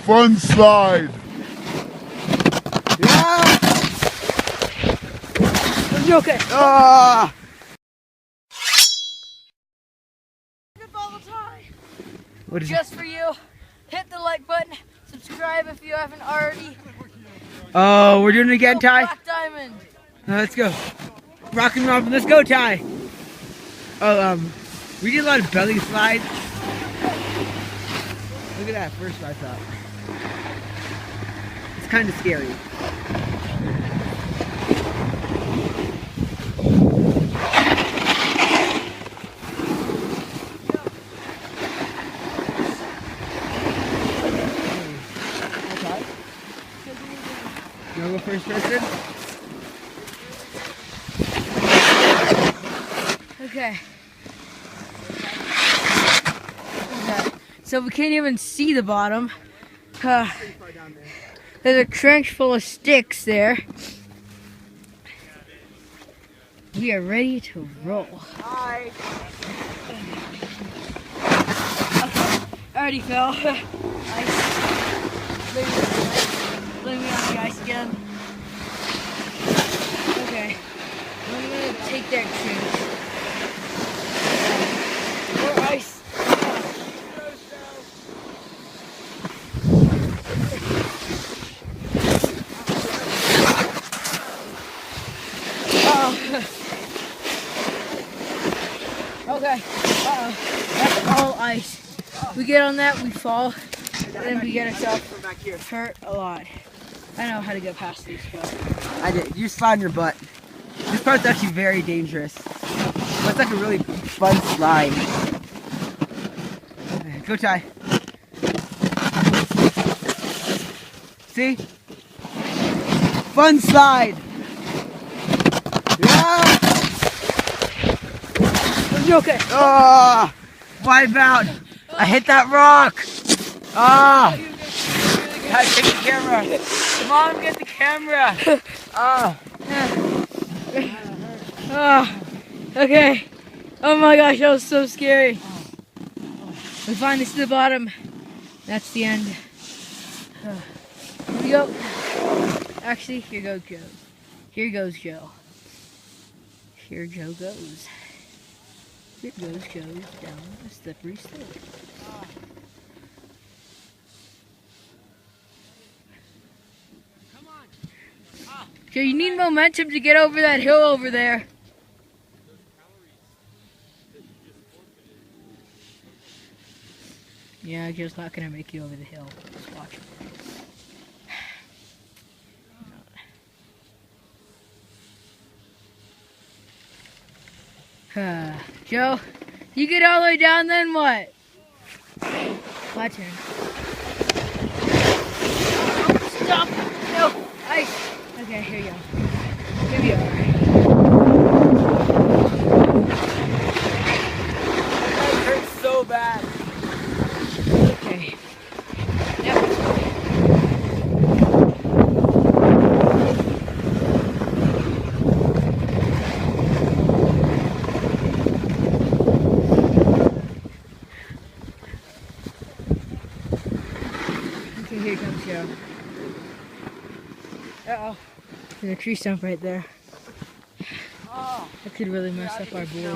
Fun slide. Yeah. Okay. Ah. What is Just for you. Hit the like button. Subscribe if you haven't already. Oh, we're doing it again, Ty? Black Diamond. Let's go. Rockin' Robin, let's go, Ty. Oh, we did a lot of belly slides. Look at that first I thought. It's kind of scary. You wanna go first person? Okay. So we can't even see the bottom. There's a trench full of sticks there. We are ready to roll. Hi. I already fell. Blame me on the ice again. Okay. I'm gonna take that trench. More ice. Okay, that's all ice. We get on that, we fall, and then we get ourselves hurt a lot. I know how to get past these, but I did. You slide on your butt. This part's actually very dangerous. But it's like a really fun slide. Okay, go, Ty. See? Fun slide. Yeah. okay. Ah, wipe out. I hit that rock. Ah. Guys, get the camera. Mom, get the camera. Ah. Okay. Oh my gosh, that was so scary. We finally to the bottom. That's the end. Here we go. Actually, here goes Joe. Here goes Joe. Here Joe goes. Here goes Joe down the slippery slope. Joe, you need momentum to get over that hill over there. Yeah, Joe's not gonna make you over the hill. Just watch. Joe, you get all the way down, then what? My turn. Stop! No! Ice! Okay, here you go. Here we are. That hurts so bad. Okay. Yep. Okay, here comes Joe. Uh-oh. There's a tree stump right there. That could really mess up our board.